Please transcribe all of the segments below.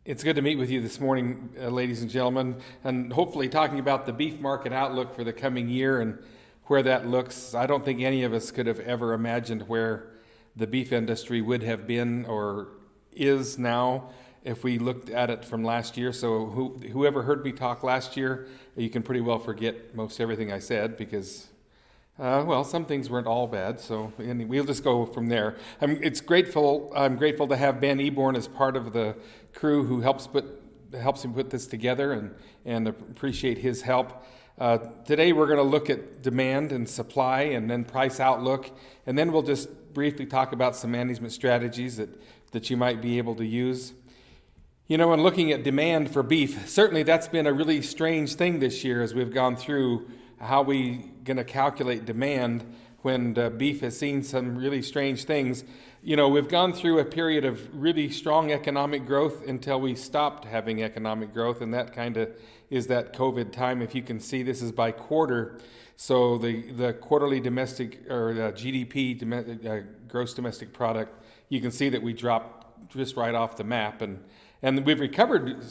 It's good to meet with you this morning, ladies and gentlemen, and hopefully talking about the beef market outlook for the coming year and where that looks. I don't think any of us could have ever imagined where the beef industry would have been or is now if we looked at it from last year. So whoever heard me talk last year, you can pretty well forget most everything I said because some things weren't all bad, so we'll just go from there. I'm grateful to have Ben Eborn as part of the crew who helps him put this together, and appreciate his help. Today we're going to look at demand and supply, and then price outlook, and then we'll just briefly talk about some management strategies that you might be able to use. You know, when looking at demand for beef, certainly that's been a really strange thing this year as we've gone through. How we going to calculate demand when beef has seen some really strange things? You know, we've gone through a period of really strong economic growth until we stopped having economic growth, and that kind of is that COVID time. If you can see, this is by quarter. So the quarterly domestic or GDP, gross domestic product, you can see that we dropped just right off the map, and we've recovered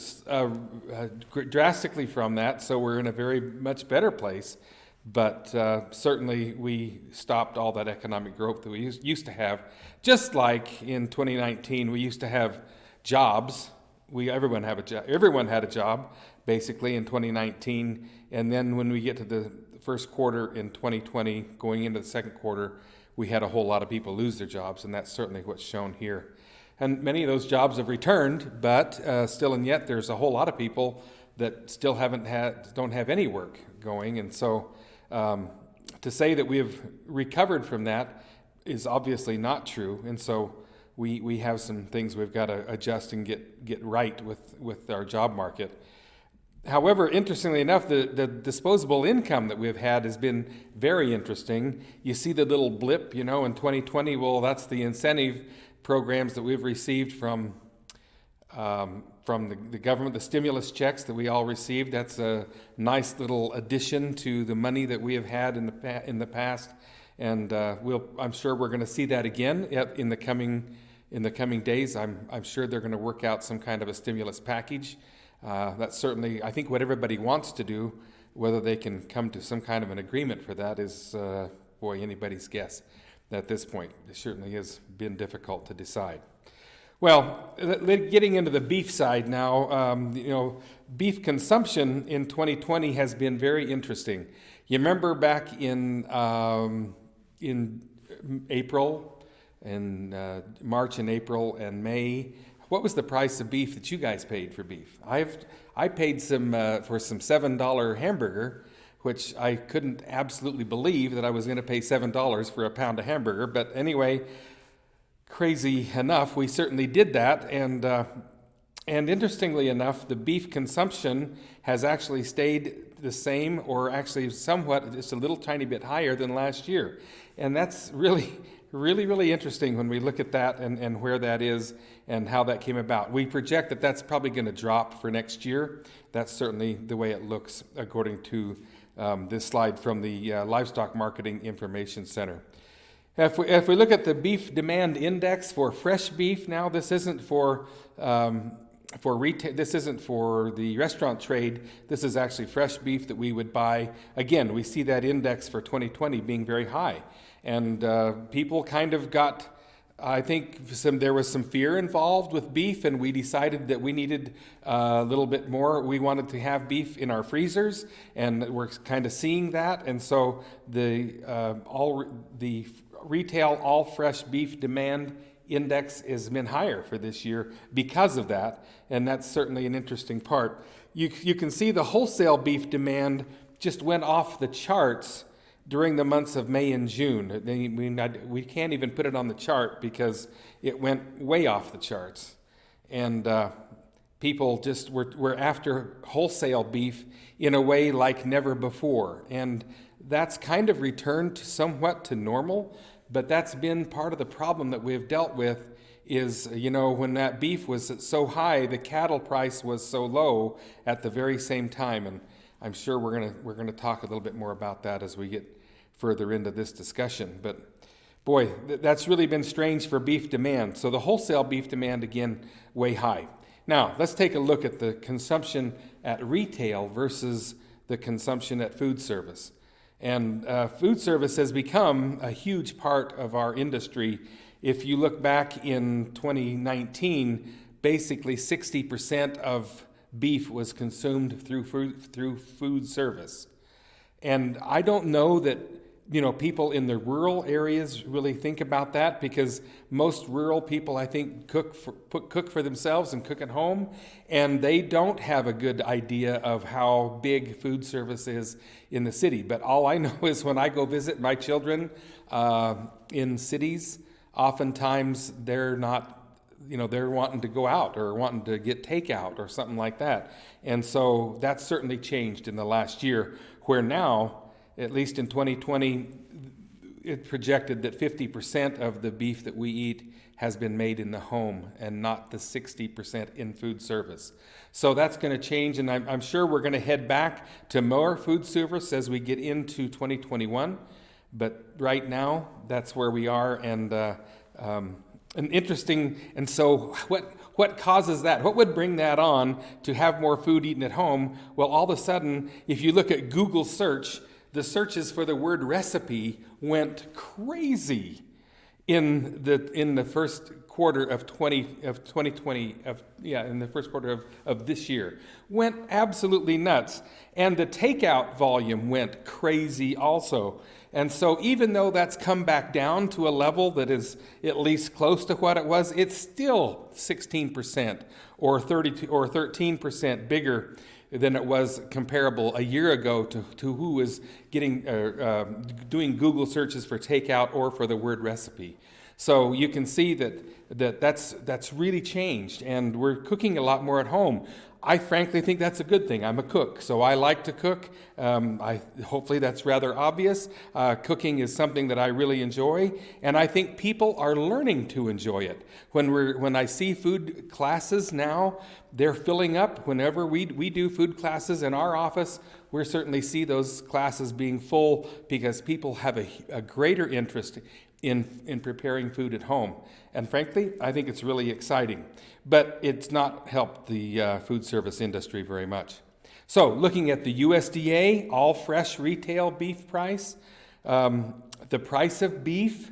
drastically from that, so we're in a very much better place. But certainly we stopped all that economic growth that we used to have. Just like in 2019, we used to have jobs. Everyone had a job, basically, in 2019. And then when we get to the first quarter in 2020, going into the second quarter, we had a whole lot of people lose their jobs, and that's certainly what's shown here. And many of those jobs have returned, but still and yet there's a whole lot of people that still don't have any work going. And so to say that we have recovered from that is obviously not true. And so we have some things we've got to adjust and get right with our job market. However, interestingly enough, the disposable income that we've had has been very interesting. You see the little blip, in 2020, well, that's the incentive programs that we've received from the government, the stimulus checks that we all received. That's a nice little addition to the money that we have had in the past, and I'm sure we're going to see that again in the coming days. I'm sure they're going to work out some kind of a stimulus package. That's certainly, I think, what everybody wants to do. Whether they can come to some kind of an agreement for that is, anybody's guess. At this point, it certainly has been difficult to decide. Well, getting into the beef side now, beef consumption in 2020 has been very interesting. You remember back in April, and March and April and May, what was the price of beef that you guys paid for beef? I paid for some $7 hamburger, which I couldn't absolutely believe that I was going to pay $7 for a pound of hamburger. But anyway, crazy enough, we certainly did that. And interestingly enough, the beef consumption has actually stayed the same, or actually somewhat, just a little tiny bit higher than last year. And that's really, really, really interesting when we look at that and where that is and how that came about. We project that that's probably going to drop for next year. That's certainly the way it looks according to this slide from the Livestock Marketing Information Center. If we look at the beef demand index for fresh beef, now this isn't for retail. This isn't for the restaurant trade. This is actually fresh beef that we would buy. Again, we see that index for 2020 being very high, and people kind of got. I think there was some fear involved with beef, and we decided that we needed a little bit more. We wanted to have beef in our freezers, and we're kind of seeing that. And so the retail all fresh beef demand index has been higher for this year because of that, and that's certainly an interesting part. You can see the wholesale beef demand just went off the charts during the months of May and June. We can't even put it on the chart because it went way off the charts. And people just were after wholesale beef in a way like never before. And that's kind of returned somewhat to normal, but that's been part of the problem that we've dealt with is, when that beef was so high, the cattle price was so low at the very same time. And I'm sure we're gonna talk a little bit more about that as we get further into this discussion. But boy, that's really been strange for beef demand. So the wholesale beef demand, again, way high. Now, let's take a look at the consumption at retail versus the consumption at food service. And food service has become a huge part of our industry. If you look back in 2019, basically 60% of beef was consumed through food service. And I don't know that people in the rural areas really think about that, because most rural people, I think, cook for themselves and cook at home, and they don't have a good idea of how big food service is in the city. But all I know is when I go visit my children in cities, oftentimes they're not, they're wanting to go out or wanting to get takeout or something like that. And so that's certainly changed in the last year, where now, at least in 2020, it projected that 50% of the beef that we eat has been made in the home and not the 60% in food service. So that's going to change, and I'm sure we're going to head back to more food service as we get into 2021. But right now, that's where we are, and interesting. And so what causes that? What would bring that on to have more food eaten at home? Well, all of a sudden, if you look at Google search, the searches for the word recipe went crazy in the first quarter of 2020 in the first quarter of this year. Went absolutely nuts. And the takeout volume went crazy also. And so even though that's come back down to a level that is at least close to what it was, it's still 16% or 32 or 13% bigger than it was comparable a year ago to who was getting doing Google searches for takeout or for the word recipe. So you can see that's really changed, and we're cooking a lot more at home. I frankly think that's a good thing. I'm a cook, so I like to cook. Hopefully that's rather obvious. Cooking is something that I really enjoy, and I think people are learning to enjoy it. When I see food classes now, they're filling up. Whenever we do food classes in our office, we certainly see those classes being full because people have a greater interest in preparing food at home. And frankly, I think it's really exciting. But it's not helped the food service industry very much. So looking at the USDA all fresh retail beef price, the price of beef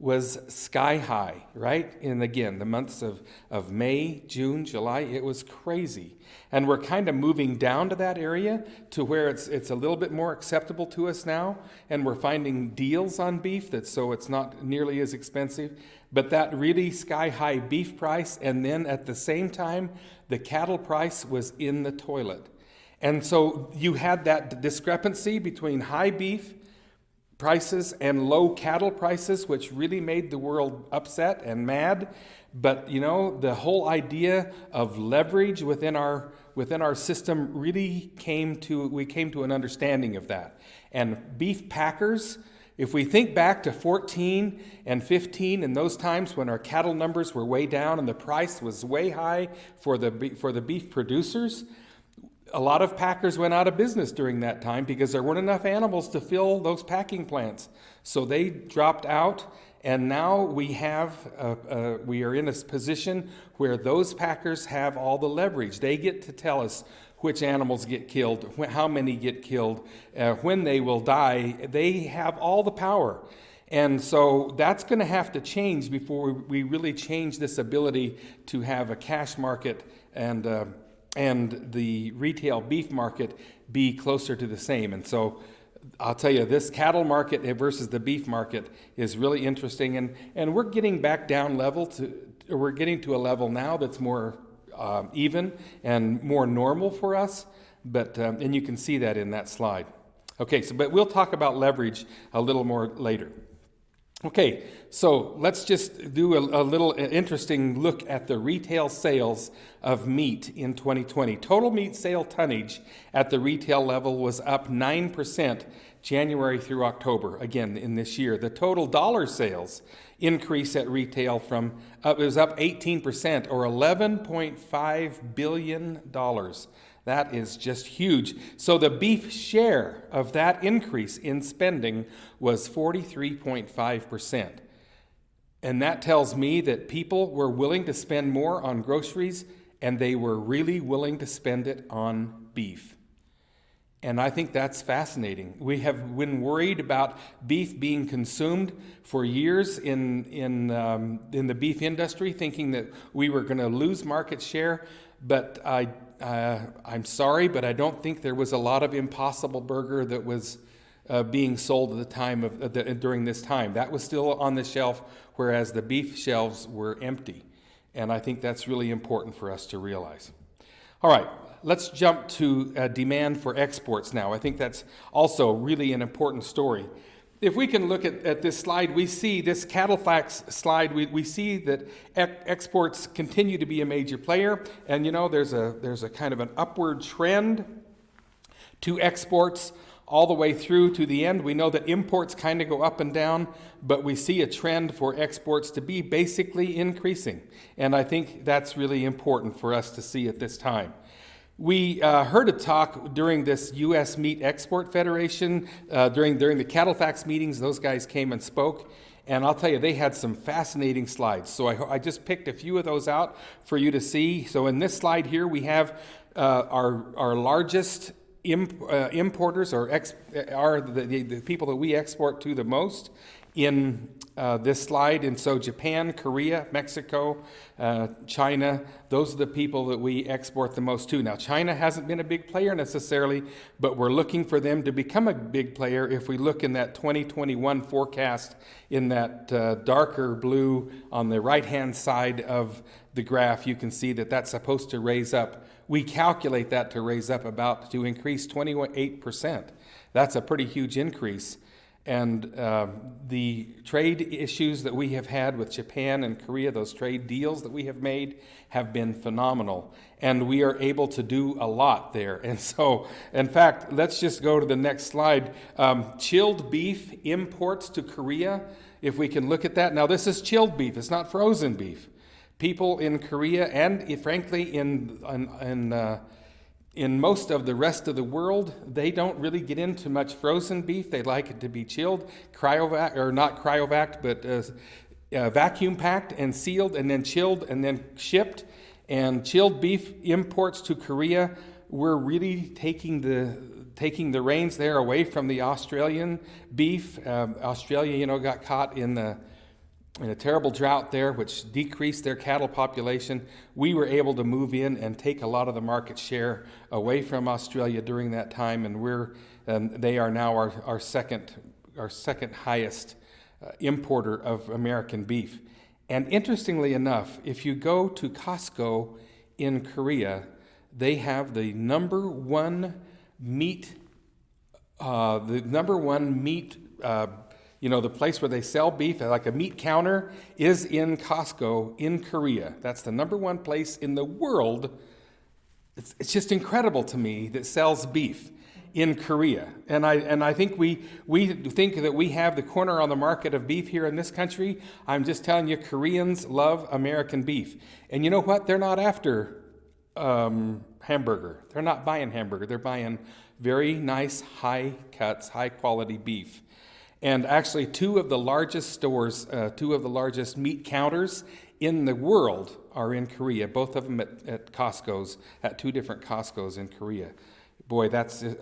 was sky high, right? And again, the months of May, June, July, it was crazy. And we're kind of moving down to that area to where it's a little bit more acceptable to us now. And we're finding deals on beef so it's not nearly as expensive. But that really sky high beef price, and then at the same time, the cattle price was in the toilet. And so you had that discrepancy between high beef prices and low cattle prices, which really made the world upset and mad. But the whole idea of leverage within our system really came to an understanding of that. And beef packers, if we think back to 14 and 15 and those times when our cattle numbers were way down and the price was way high for the beef producers, a lot of packers went out of business during that time because there weren't enough animals to fill those packing plants. So they dropped out, and now we are in a position where those packers have all the leverage. They get to tell us which animals get killed, how many get killed, when they will die. They have all the power. And so that's going to have to change before we really change this ability to have a cash market and the retail beef market be closer to the same. And so I'll tell you, this cattle market versus the beef market is really interesting. And we're getting back down we're getting to a level now that's more even and more normal for us. But and you can see that in that slide. Okay, but we'll talk about leverage a little more later. Okay, so let's just do a little interesting look at the retail sales of meat in 2020. Total meat sale tonnage at the retail level was up 9% January through October, again, in this year. The total dollar sales increase at retail it was up 18%, or $11.5 billion. That is just huge. So the beef share of that increase in spending was 43.5%. And that tells me that people were willing to spend more on groceries and they were really willing to spend it on beef. And I think that's fascinating. We have been worried about beef being consumed for years in the beef industry, thinking that we were going to lose market share. But I'm sorry, but I don't think there was a lot of Impossible Burger that was being sold at the time during this time. That was still on the shelf, whereas the beef shelves were empty. And I think that's really important for us to realize. All right, let's jump to demand for exports now. I think that's also really an important story. If we can look at this slide, we see this cattle facts slide. We see that exports continue to be a major player, and there's a kind of an upward trend to exports all the way through to the end. We know that imports kind of go up and down, but we see a trend for exports to be basically increasing. And I think that's really important for us to see at this time. We heard a talk during this U.S. Meat Export Federation, during the Cattle Facts meetings. Those guys came and spoke, and I'll tell you, they had some fascinating slides. So I just picked a few of those out for you to see. So in this slide here, we have our largest importers, or are the people that we export to the most in this slide. And so Japan, Korea, Mexico, China, those are the people that we export the most to. Now, China hasn't been a big player necessarily, but we're looking for them to become a big player. If we look in that 2021 forecast in that darker blue on the right-hand side of the graph, you can see that that's supposed to raise up. We calculate that to raise up to increase 28%. That's a pretty huge increase. And the trade issues that we have had with Japan and Korea, those trade deals that we have made, have been phenomenal. And we are able to do a lot there. And so, in fact, let's just go to the next slide. Chilled beef imports to Korea, if we can look at that. Now, this is chilled beef. It's not frozen beef. People in Korea and, frankly, in most of the rest of the world, they don't really get into much frozen beef. They like it to be chilled, not cryovac, but vacuum packed and sealed, and then chilled and then shipped. And chilled beef imports to Korea, we're really taking the reins there away from the Australian beef. Australia, got caught in a terrible drought there, which decreased their cattle population. We were able to move in and take a lot of the market share away from Australia during that time, and they are now our second highest importer of American beef. And interestingly enough, if you go to Costco in Korea, they have the number one meat. The place where they sell beef, like a meat counter, is in Costco in Korea. That's the number one place in the world. It's just incredible to me that sells beef in Korea. And I think we think that we have the corner on the market of beef here in this country. I'm just telling you, Koreans love American beef. And you know what? They're not after hamburger. They're not buying hamburger. They're buying very nice, high cuts, high quality beef. And actually, two of the largest meat counters in the world are in Korea, both of them at Costco's, at two different Costco's in Korea. Boy,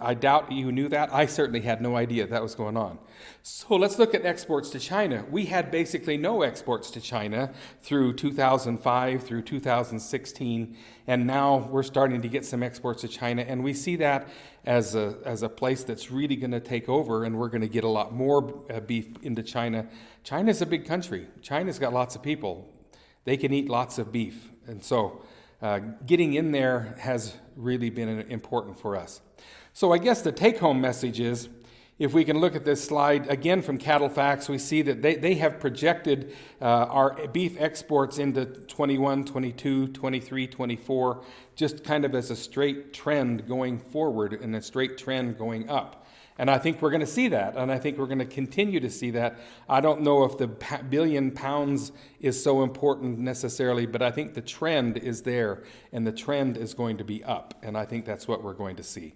I doubt you knew that. I certainly had no idea that was going on. So let's look at exports to China. We had basically no exports to China through 2005, through 2016, and now we're starting to get some exports to China, and we see that as a place that's really going to take over, and we're going to get a lot more beef into China. China's a big country. China's got lots of people. They can eat lots of beef, and so getting in there has really been important for us. So I guess the take-home message is, if we can look at this slide, again from Cattle Facts, we see that they have projected our beef exports into 21, 22, 23, 24, just kind of as a straight trend going forward and a straight trend going up. And I think we're going to see that, and I think we're going to continue to see that. I don't know if the billion pounds is so important necessarily, but I think the trend is there, and the trend is going to be up, and I think that's what we're going to see.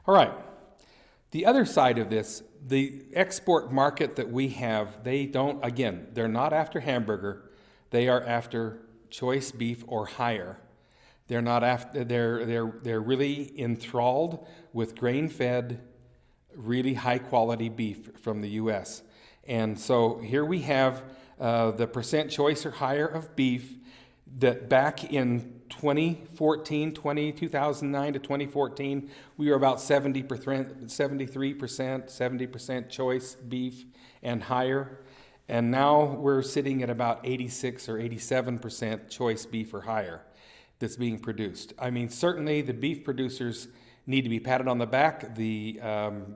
All right. The other side of this, the export market that we have, they're not after hamburger. They are after choice beef or higher. They're not after. They're really enthralled with grain-fed, really high-quality beef from the U.S. And so here we have the percent choice or higher of beef that back in 2009 to 2014, we were about 73%, 70% choice beef and higher. And now we're sitting at about 86 or 87% choice beef or higher that's being produced. I mean, certainly the beef producers need to be patted on the back. The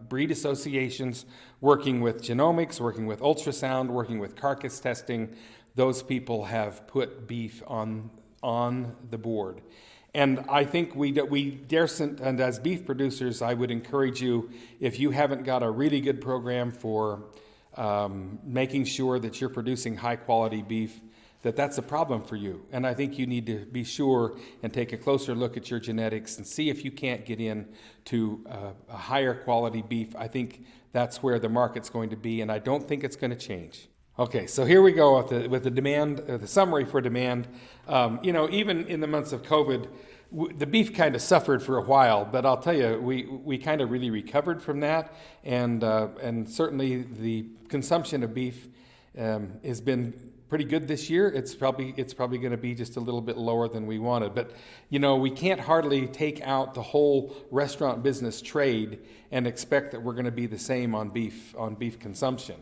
breed associations working with genomics, working with ultrasound, working with carcass testing, those people have put beef on the board. And I think we daresn't, and as beef producers, I would encourage you, if you haven't got a really good program for making sure that you're producing high quality beef, that's a problem for you. And I think you need to be sure and take a closer look at your genetics and see if you can't get in to a higher quality beef. I think that's where the market's going to be, and I don't think it's going to change. Okay, so here we go with the demand, the summary for demand. Even in the months of COVID, the beef kind of suffered for a while, but I'll tell you, we kind of really recovered from that, and certainly the consumption of beef has been pretty good this year. It's probably going to be just a little bit lower than we wanted, but we can't hardly take out the whole restaurant business trade and expect that we're going to be the same on beef consumption.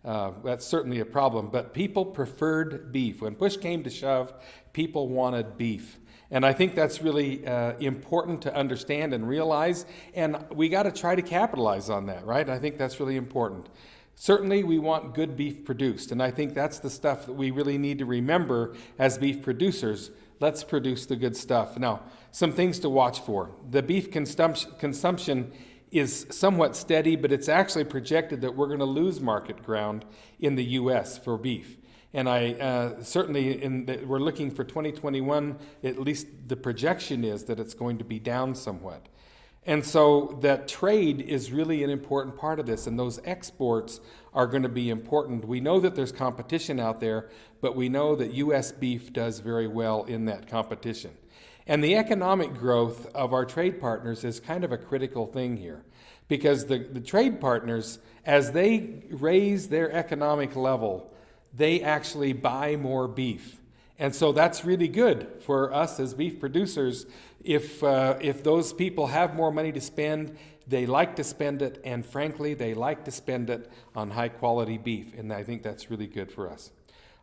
That's certainly a problem, but people preferred beef. When push came to shove, people wanted beef. And I think that's really important to understand and realize, and we got to try to capitalize on that, right? I think that's really important. Certainly, we want good beef produced, and I think that's the stuff that we really need to remember as beef producers. Let's produce the good stuff. Now, some things to watch for. The beef consumption is somewhat steady, but it's actually projected that we're going to lose market ground in the U.S. for beef. And I we're looking for 2021, at least the projection is that it's going to be down somewhat. And so that trade is really an important part of this, and those exports are going to be important. We know that there's competition out there, but we know that U.S. beef does very well in that competition. And the economic growth of our trade partners is kind of a critical thing here, because the trade partners, as they raise their economic level, they actually buy more beef. And so that's really good for us as beef producers. If those people have more money to spend, they like to spend it, and frankly, they like to spend it on high-quality beef, and I think that's really good for us.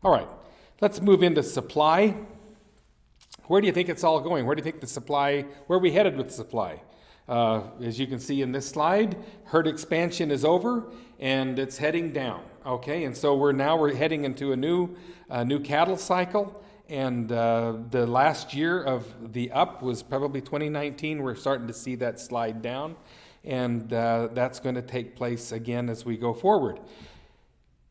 All right, let's move into supply. Where do you think it's all going? Where are we headed with supply? As you can see in this slide, herd expansion is over, and it's heading down, okay? And so we're heading into a new cattle cycle. And the last year of the up was probably 2019. We're starting to see that slide down, and that's going to take place again as we go forward.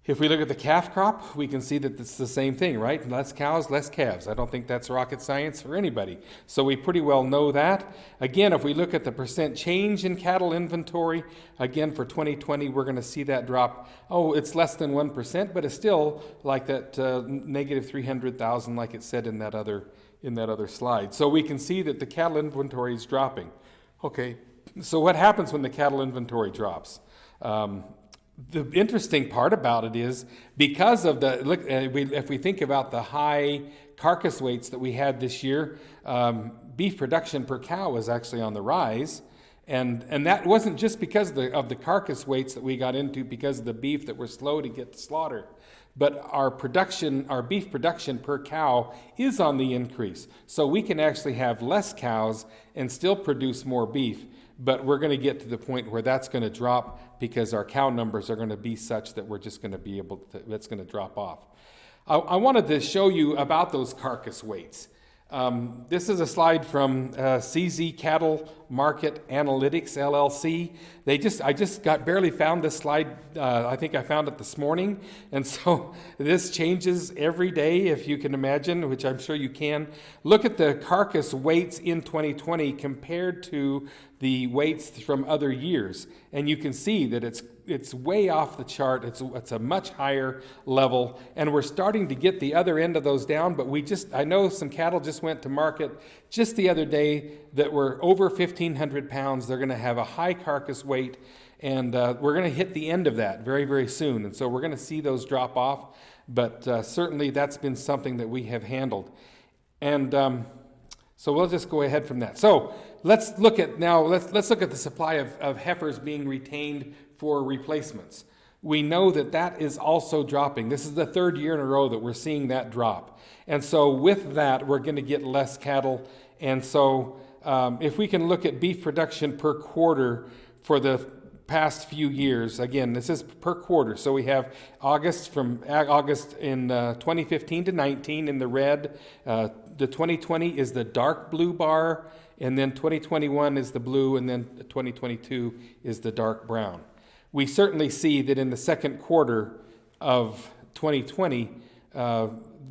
If we look at the calf crop, we can see that it's the same thing, right? Less cows, less calves. I don't think that's rocket science for anybody. So we pretty well know that. Again, if we look at the percent change in cattle inventory, again for 2020, we're going to see that drop. Oh, it's less than 1%, but it's still like that negative 300,000, like it said in that other slide. So we can see that the cattle inventory is dropping. Okay, so what happens when the cattle inventory drops? The interesting part about it is because of if we think about the high carcass weights that we had this year, beef production per cow was actually on the rise. And that wasn't just because of the carcass weights that we got into because of the beef that were slow to get slaughtered. But our beef production per cow is on the increase. So we can actually have less cows and still produce more beef. But we're going to get to the point where that's going to drop because our cow numbers are going to be such that we're just going to be able to, that's going to drop off. I wanted to show you about those carcass weights. This is a slide from CZ Cattle Market Analytics, LLC. I just barely found this slide. I think I found it this morning. And so this changes every day, if you can imagine, which I'm sure you can. Look at the carcass weights in 2020 compared to the weights from other years. And you can see that it's it's way off the chart. It's a much higher level, and we're starting to get the other end of those down. But I know some cattle just went to market just the other day that were over 1,500 pounds. They're going to have a high carcass weight, and we're going to hit the end of that very, very soon. And so we're going to see those drop off. But certainly that's been something that we have handled, and so we'll just go ahead from that. So let's look at the supply of heifers being retained for replacements. We know that is also dropping. This is the third year in a row that we're seeing that drop. And so with that, we're going to get less cattle. And so if we can look at beef production per quarter for the past few years, again, this is per quarter. So we have August in 2015 to 19 in the red. The 2020 is the dark blue bar, and then 2021 is the blue, and then 2022 is the dark brown. We certainly see that in the second quarter of 2020,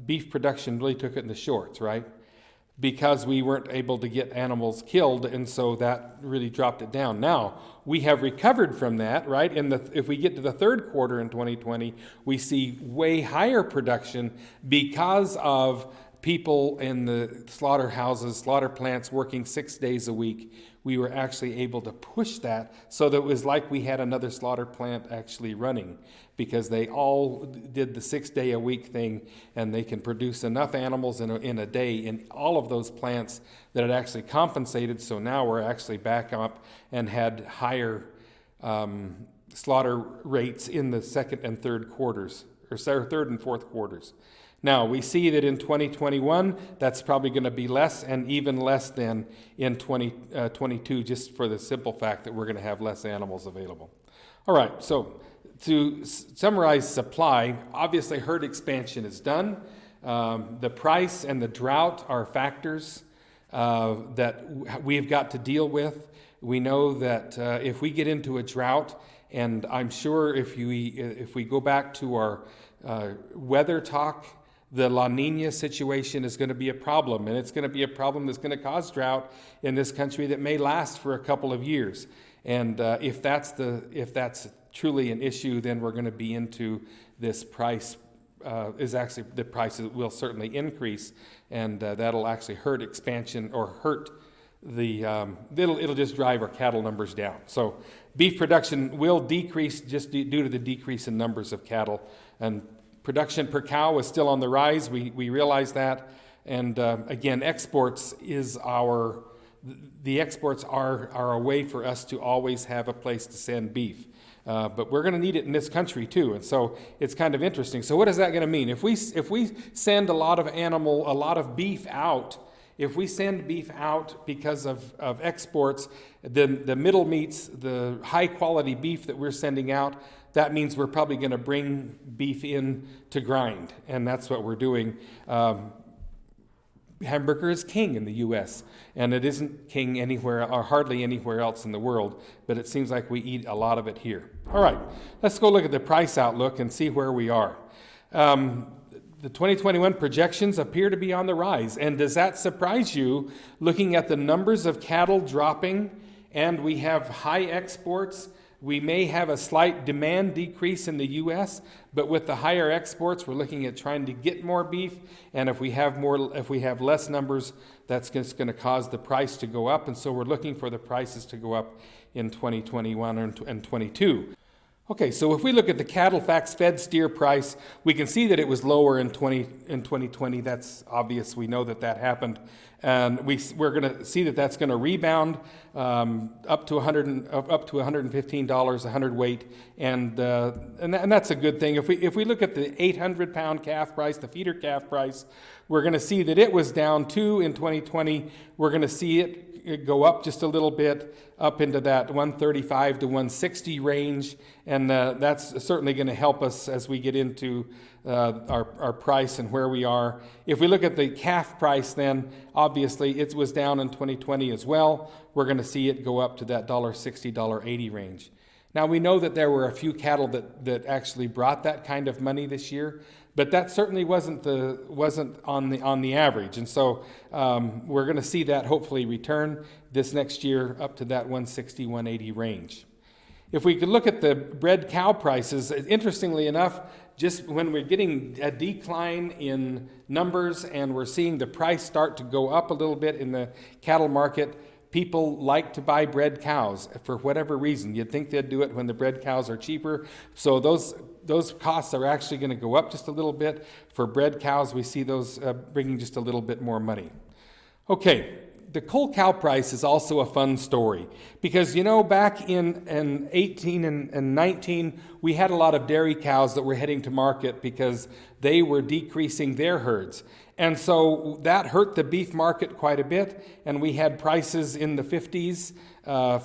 beef production really took it in the shorts, right? Because we weren't able to get animals killed, and so that really dropped it down. Now, we have recovered from that, right? If we get to the third quarter in 2020, we see way higher production because of people in the slaughterhouses, slaughter plants working 6 days a week. We were actually able to push that so that it was like we had another slaughter plant actually running, because they all did the 6 day a week thing, and they can produce enough animals in a day in all of those plants that it actually compensated. So now we're actually back up and had higher slaughter rates in the second and third quarters, or third and fourth quarters. Now, we see that in 2021, that's probably going to be less, and even less than in 2022, just for the simple fact that we're going to have less animals available. All right, so to summarize supply, obviously herd expansion is done. The price and the drought are factors that we've got to deal with. We know that if we get into a drought, and I'm sure if we go back to our weather talk, the La Nina situation is going to be a problem, and it's going to be a problem that's going to cause drought in this country that may last for a couple of years. And if that's truly an issue, then we're going to be into this price. The prices will certainly increase, and that'll actually hurt expansion, or hurt it'll just drive our cattle numbers down. So beef production will decrease just due to the decrease in numbers of cattle, and production per cow is still on the rise. We realize that, and again, exports are a way for us to always have a place to send beef. But we're going to need it in this country too, and so it's kind of interesting. So what is that going to mean? If we send a lot of beef out, if we send beef out because of exports, then the middle meats, the high quality beef that we're sending out, that means we're probably going to bring beef in to grind, and that's what we're doing. Hamburger is king in the U.S., and it isn't king anywhere, or hardly anywhere else in the world, but it seems like we eat a lot of it here. All right, let's go look at the price outlook and see where we are. The 2021 projections appear to be on the rise, and does that surprise you, looking at the numbers of cattle dropping, and we have high exports? We may have a slight demand decrease in the U.S., but with the higher exports, we're looking at trying to get more beef. And if we have less numbers, that's just going to cause the price to go up. And so we're looking for the prices to go up in 2021 and 22. Okay, so if we look at the cattle facts fed steer price, we can see that it was lower in 2020. That's obvious. We know that happened. And we're going to see that that's going to rebound up to $115 a hundredweight, and that's a good thing. If we look at the 800-pound calf price, the feeder calf price, we're going to see that it was down too in 2020. We're going to see it go up just a little bit, up into that 135 to 160 range, and that's certainly going to help us as we get into our price and where we are. If we look at the calf price, then obviously it was down in 2020 as well. We're going to see it go up to that $1.60, $1.80 range. Now, we know that there were a few cattle that actually brought that kind of money this year, but that certainly wasn't on the average, and so we're going to see that hopefully return this next year up to that 160, 180 range. If we could look at the bred cow prices, interestingly enough, just when we're getting a decline in numbers and we're seeing the price start to go up a little bit in the cattle market, people like to buy bred cows for whatever reason. You'd think they'd do it when the bred cows are cheaper. So those costs are actually going to go up just a little bit. For bred cows, we see those bringing just a little bit more money. Okay, the cull cow price is also a fun story because, back in 18 and 19, we had a lot of dairy cows that were heading to market because they were decreasing their herds. And so that hurt the beef market quite a bit, and we had prices in the 50s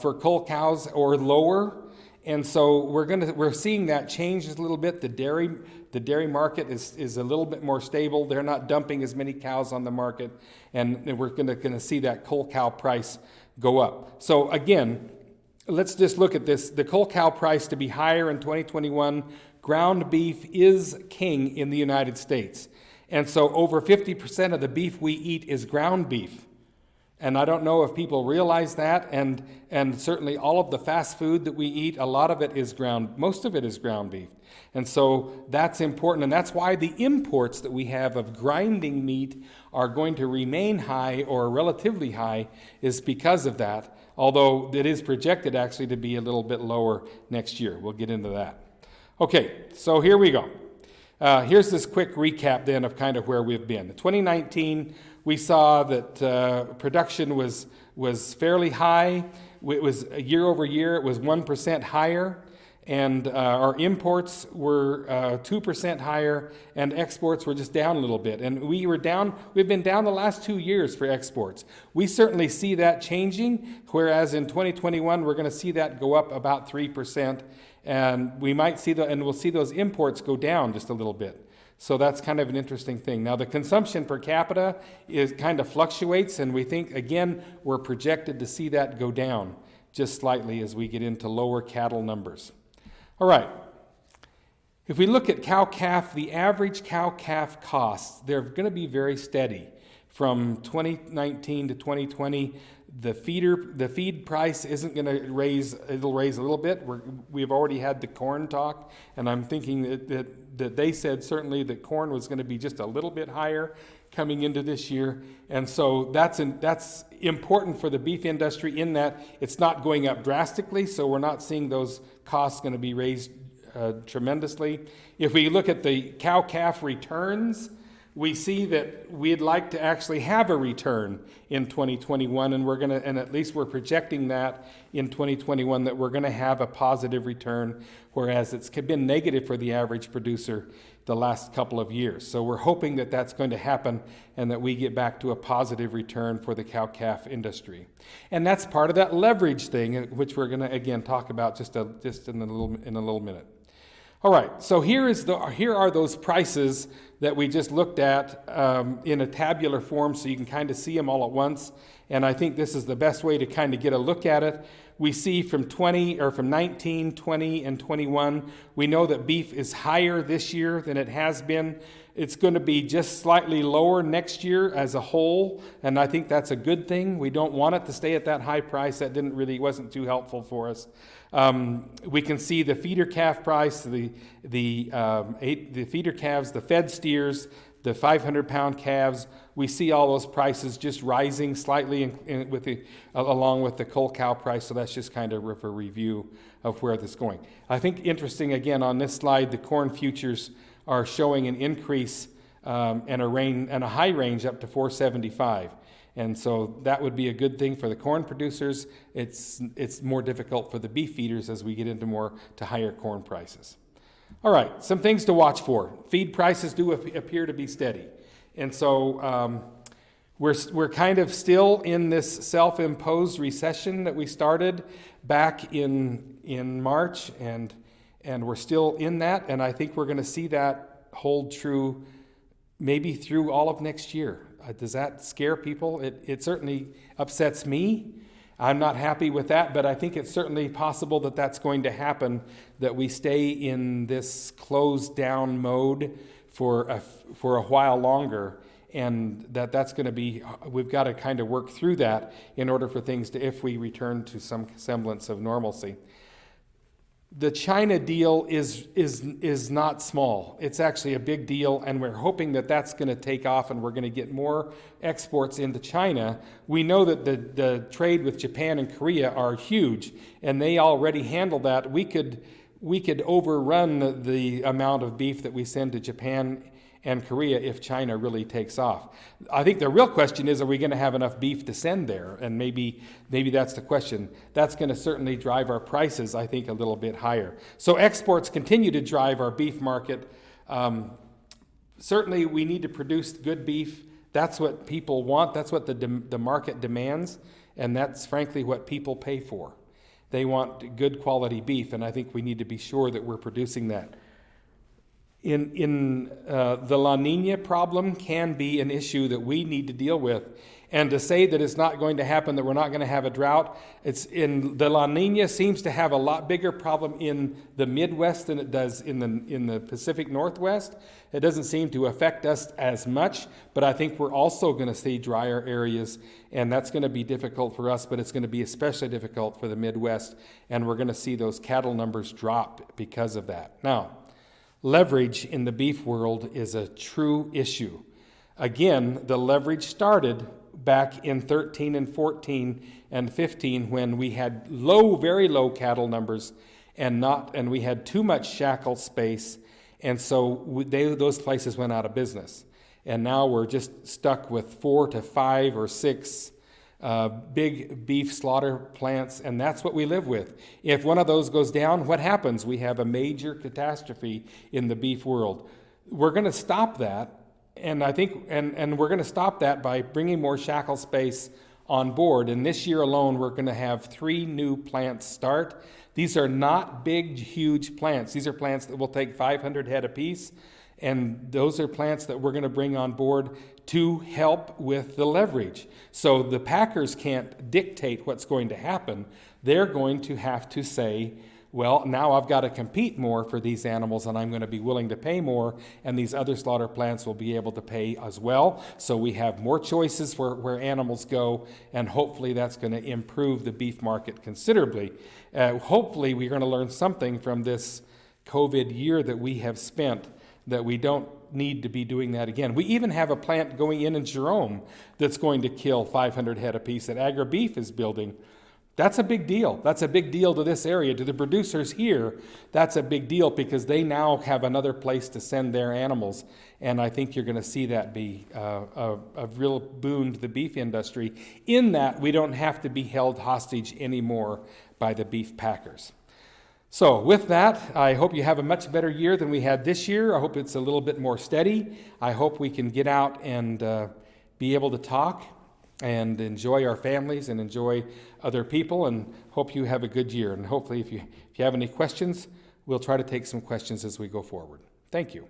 for cull cows or lower. And so we're seeing that change a little bit. The dairy market is a little bit more stable. They're not dumping as many cows on the market, and we're going to see that cull cow price go up. So again, let's just look at this. The cull cow price to be higher in 2021. Ground beef is king in the United States. And so over 50% of the beef we eat is ground beef. And I don't know if people realize that, and certainly all of the fast food that we eat, a lot of it is most of it is ground beef. And so that's important, and that's why the imports that we have of grinding meat are going to remain high or relatively high, is because of that, although it is projected actually to be a little bit lower next year. We'll get into that. Okay, so here we go. Here's this quick recap then of kind of where we've been. In 2019, we saw that production was fairly high. It was year over year, it was 1% higher, and our imports were 2% higher, and exports were just down a little bit. And we've been down the last 2 years for exports. We certainly see that changing, whereas in 2021, we're going to see that go up about 3%. And we'll see those imports go down just a little bit. So that's kind of an interesting thing. Now, the consumption per capita kind of fluctuates, and we think, again, we're projected to see that go down just slightly as we get into lower cattle numbers. All right. If we look at cow-calf, the average cow-calf costs, they're going to be very steady. From 2019 to 2020, the feed price isn't going to raise. It'll raise a little bit. We've already had the corn talk, and I'm thinking that they said certainly that corn was going to be just a little bit higher coming into this year, and so that's important for the beef industry in that it's not going up drastically. So we're not seeing those costs going to be raised tremendously. If we look at the cow-calf returns, we see that we'd like to actually have a return in 2021, and at least we're projecting that in 2021 that we're going to have a positive return, whereas it's been negative for the average producer the last couple of years. So we're hoping that that's going to happen and that we get back to a positive return for the cow-calf industry. And that's part of that leverage thing, which we're going to again talk about just in a little minute. All right, so here are those prices that we just looked at in a tabular form, so you can kind of see them all at once. And I think this is the best way to kind of get a look at it. We see from 19, 20, and 21, we know that beef is higher this year than it has been. It's going to be just slightly lower next year as a whole, and I think that's a good thing. We don't want it to stay at that high price. That wasn't too helpful for us. We can see the feeder calf price, the feeder calves, the fed steers, the 500-pound calves. We see all those prices just rising slightly along with the cull cow price. So that's just kind of a review of where this is going. I think interesting again on this slide, the corn futures are showing an increase and a high range up to 475. And so that would be a good thing for the corn producers. It's more difficult for the beef feeders as we get into higher corn prices. All right, some things to watch for. Feed prices do appear to be steady. And so we're kind of still in this self-imposed recession that we started back in March, and we're still in that. And I think we're going to see that hold true maybe through all of next year. Does that scare people? It certainly upsets me. I'm not happy with that, but I think it's certainly possible that that's going to happen, that we stay in this closed down mode for a while longer, and that's going to be, we've got to kind of work through that in order for things if we return to some semblance of normalcy. The China deal is not small. It's actually a big deal, and we're hoping that that's going to take off and we're going to get more exports into China. We know that the trade with Japan and Korea are huge, and they already handle that. We could overrun the amount of beef that we send to Japan and Korea if China really takes off. I think the real question is, are we going to have enough beef to send there? And maybe that's the question. That's going to certainly drive our prices, I think, a little bit higher. So exports continue to drive our beef market. Certainly we need to produce good beef. That's what people want. That's what the market demands. And that's frankly what people pay for. They want good quality beef, and I think we need to be sure that we're producing that. The La Nina problem can be an issue that we need to deal with. And to say that it's not going to happen, that we're not going to have a drought, the La Nina seems to have a lot bigger problem in the Midwest than it does in the Pacific Northwest. It doesn't seem to affect us as much, but I think we're also going to see drier areas, and that's going to be difficult for us, but it's going to be especially difficult for the Midwest, and we're going to see those cattle numbers drop because of that. Now, leverage in the beef world is a true issue. Again, the leverage started back in 13 and 14 and 15 when we had very low cattle numbers and we had too much shackle space, and so those places went out of business. And now we're just stuck with 4 to 5 or 6 big beef slaughter plants, and that's what we live with. If one of those goes down, what happens? We have a major catastrophe in the beef world. We're going to stop that, and I think, and we're going to stop that by bringing more shackle space on board. And this year alone, we're going to have 3 new plants start. These are not big, huge plants. These are plants that will take 500 head apiece. And those are plants that we're going to bring on board to help with the leverage. So the packers can't dictate what's going to happen. They're going to have to say, well, now I've got to compete more for these animals, and I'm going to be willing to pay more, and these other slaughter plants will be able to pay as well. So we have more choices where animals go, and hopefully that's going to improve the beef market considerably. Hopefully we're going to learn something from this COVID year that we have spent, that we don't need to be doing that again. We even have a plant going in Jerome that's going to kill 500 head apiece that AgriBeef is building. That's a big deal. That's a big deal to this area. To the producers here, that's a big deal because they now have another place to send their animals. And I think you're going to see that be a real boon to the beef industry, in that we don't have to be held hostage anymore by the beef packers. So with that, I hope you have a much better year than we had this year. I hope it's a little bit more steady. I hope we can get out and be able to talk and enjoy our families and enjoy other people, and hope you have a good year. And hopefully if you have any questions, we'll try to take some questions as we go forward. Thank you.